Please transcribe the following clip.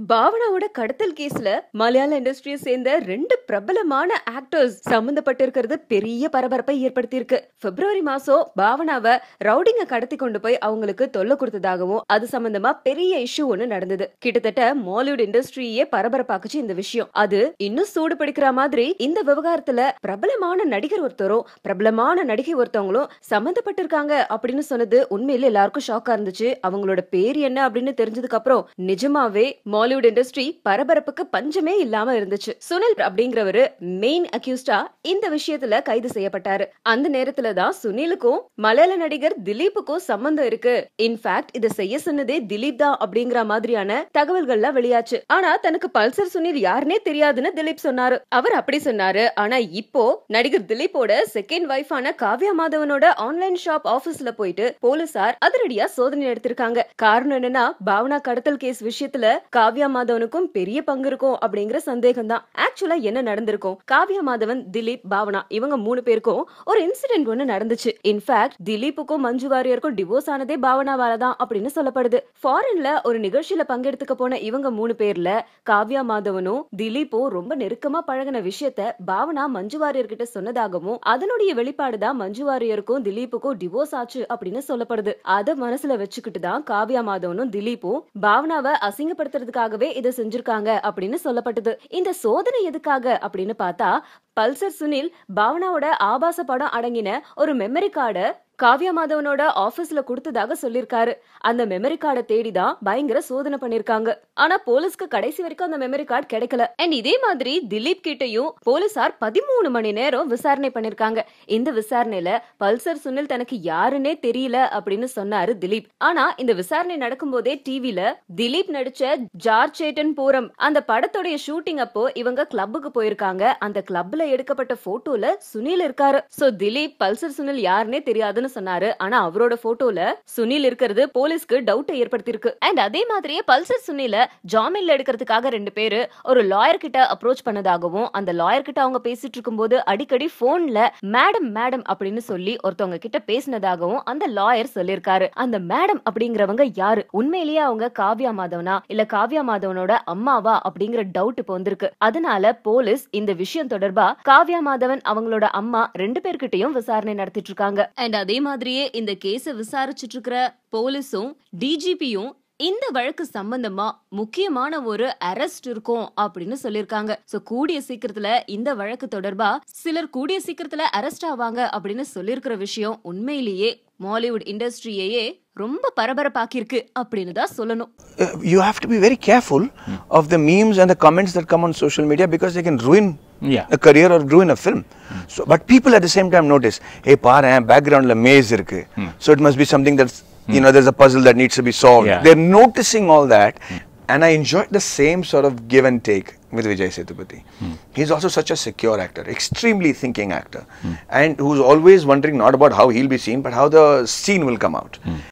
பாவனாவோட கடத்தல் கேஸ்ல மலையாள இண்டஸ்ட்ரியை சேர்ந்த 2 பிரபலமான ஆக்டர்ஸ் சம்பந்தப்பட்டிருக்கிறது பெரிய பரபரப்பை ஏற்படுத்தியிருக்கு. பிப்ரவரி மாசம் பாவனாவை ரவுடிங்க கடத்தி கொண்டு போய் அவங்களுக்கு தொல்லை கொடுத்ததாகவும் அது சம்பந்தமா பெரிய இஷ்யூ ஒண்ணு நடந்தது. கிட்டத்தட்ட மாலிவுட் இண்டஸ்ட்ரியே பரபரப்பாக்குச்சு இந்த விஷயம். அது இன்னும் சூடு பிடிக்கிற மாதிரி இந்த விவகாரத்துல பிரபலமான நடிகர் ஒருத்தரும் பிரபலமான நடிகை ஒருத்தவங்களும் சம்பந்தப்பட்டிருக்காங்க அப்படின்னு சொன்னது உண்மையில எல்லாருக்கும் ஷாக்கா இருந்துச்சு. அவங்களோட பேர் என்ன அப்படின்னு தெரிஞ்சதுக்கு அப்புறம் நிஜமாவே மாலிவுட் இண்டஸ்ட்ரி பரபரப்புக்கு பஞ்சமே இல்லாம இருந்துச்சு. சுனில் அப்படிங்கிறவரு மெயின் அக்யூஸ்டா இந்த விஷயத்துல கைது செய்யப்பட்டாரு. அந்த நேரத்துல தான் சுனிலுக்கும் மலையாள நடிகர் திலீப்புக்கும் சம்பந்தம் இருக்கு. இன்ஃபேக்ட் இதை செய்ய சொன்னதே திலீப் தான் அப்படிங்கிற மாதிரியான தகவல்கள்லாம் வெளியாச்சு. ஆனா தனக்கு பல்சர் சுனில் யாருன்னே தெரியாதுன்னு திலீப் சொன்னாரு. அவர் அப்படி சொன்னாரு. ஆனா இப்போ நடிகர் திலீப்போட செகண்ட் வைஃபான காவ்யா மாதவனோட ஆன்லைன் ஷாப் ஆபீஸ்ல போயிட்டு போலீசார் அதிரடியா சோதனை எடுத்திருக்காங்க. காரணம் என்னன்னா பாவனா கடத்தல் கேஸ் விஷயத்துல காவ்யா மாதவனுக்கும் பெரிய பங்கு இருக்கும் அப்படிங்கிற சந்தேகம் தான். ஆக்சுவலா என்ன நடந்திருக்கும்? காவ்யா மாதவன், திலீப், பாவனா இவங்க 3 பேருக்கும் ஒரு இன்சிடென்ட் ஒண்ணு நடந்துச்சு. இன்ஃபேக்ட் திலீப்புக்கும் மஞ்சு வாரியருக்கும் டிவோர்ஸ் ஆனதே பாவனாவால தான் அப்படின்னு சொல்லப்படுது. ஃபாரின்ல ஒரு நிகழ்ச்சியில பங்கெடுத்துக்க போன இவங்க 3 பேர்ல காவ்யா மாதவனும் திலீப்பும் ரொம்ப நெருக்கமா பழகின விஷயத்த பாவனா மஞ்சு வாரியர் கிட்ட சொன்னதாகவும் அதனுடைய வெளிப்பாடுதான் மஞ்சு வாரியருக்கும் திலீப்புக்கும் டிவோர்ஸ் ஆச்சு அப்படின்னு சொல்லப்படுது. அத மனசுல வச்சுக்கிட்டு தான் காவ்யா மாதவனும் திலீப்பும் பாவனாவை அசிங்கப்படுத்துறதுக்காகவே இதை செஞ்சிருக்காங்க அப்படின்னு சொல்லப்பட்டது. இந்த சோதனை எதுக்காக அப்படின்னு பார்த்தா பல்சர் சுனில் பாவனாவோட ஆபாச படம் அடங்கின ஒரு மெமரி கார்டை காவ்யா மாதவனோட ஆபீஸ்ல கொடுத்ததாக சொல்லிருக்காரு. அந்த மெமரி கார்டை தேடிதான் பயங்கர சோதனை பண்ணிருக்காங்க. ஆனா போலீஸ்க்கு கடைசி வரைக்கும் அந்த மெமரி கார்டு கிடைக்கல. அண்ட் இதே மாதிரி திலீப் கிட்டையும் போலீசார் 13 மணி நேரம் விசாரணை பண்ணிருக்காங்க. இந்த விசாரணையில பல்சர் சுனில் தனக்கு யாருன்னே தெரியல அப்படின்னு சொன்னாரு திலீப். ஆனா இந்த விசாரணை நடக்கும் போதே டிவில திலீப் நடிச்ச ஜார்ஜ் சேட்டன் பூரம் அந்த படத்தோடைய ஷூட்டிங் அப்போ இவங்க கிளப்புக்கு போயிருக்காங்க. அந்த கிளப்ல எடுக்கப்பட்ட போட்டோல சுனில் இருக்காரு. சோ திலீப் பல்சர் சுனில் யாருன்னே தெரியாதுன்னு சொன்னாரு. ஆனா அவரோட போட்டோல சுனில் இருக்கிறது போலீஸ்க்கு டவுட் ஏற்படுத்தியிருக்கு. அண்ட் அதே மாதிரியே பல்சர் சுனில ஜாமீன்ல எடுக்கிறதுக்காக 2 பேரு ஒரு லாயர் கிட்ட அப்ரோச் பண்ணதாகவும் அந்த லாயர் கிட்ட அவங்க பேசிட்டு இருக்கும்போது அடிக்கடி போன்ல மேடம் மேடம் அப்படின்னு சொல்லி ஒருத்தவங்க கிட்ட பேசினதாகவும் அந்த லாயர் சொல்லியிருக்காரு. அந்த மேடம் அப்படிங்கிறவங்க யாரு? உண்மையிலேயே அவங்க காவ்யா மாதவனா இல்ல காவ்யா மாதவனோட அம்மாவா அப்படிங்கிற டவுட் இப்போ வந்திருக்கு. அதனால போலீஸ் இந்த விஷயம் தொடர்பா காவ்யா மாதவன் அவங்களோட அம்மா 2 பேர்கிட்டயும் விசாரணை நடத்திட்டு இருக்காங்க. அண்ட் அதே மாதிரியே இந்த கேஸ விசாரிச்சுட்டு இருக்கிற போலீஸும் டிஜிபியும் இந்த வழக்கு சம்பந்தமா முக்கியமான ஒரு அரெஸ்ட் இருக்கும் அப்படின்னு சொல்லிருக்காங்க. சோ கூடிய சீக்கிரத்துல இந்த வழக்கு தொடர்பா சிலர் கூடிய சீக்கிரத்துல அரெஸ்ட் ஆவாங்க அப்படின்னு சொல்லிருக்கிற விஷயம் உண்மையிலேயே மாலிவுட் இண்டஸ்ட்ரியையே ரொம்ப பரபரப்பாக்கிருக்கு அப்படின்னு தான் சொல்லணும். You have to be very careful of the memes and the comments that come on social media because they can ruin a career or ruin a film. So, but people at the same time notice, hey, paara, background la maze irukku. So it must be something that's, you know, there's a puzzle that needs to be solved. They're noticing all that. And I enjoyed the same sort of give and take with Vijay Sethupathi. He's also such a secure actor, extremely thinking actor, and who's always wondering not about how he'll be seen, but how the scene will come out.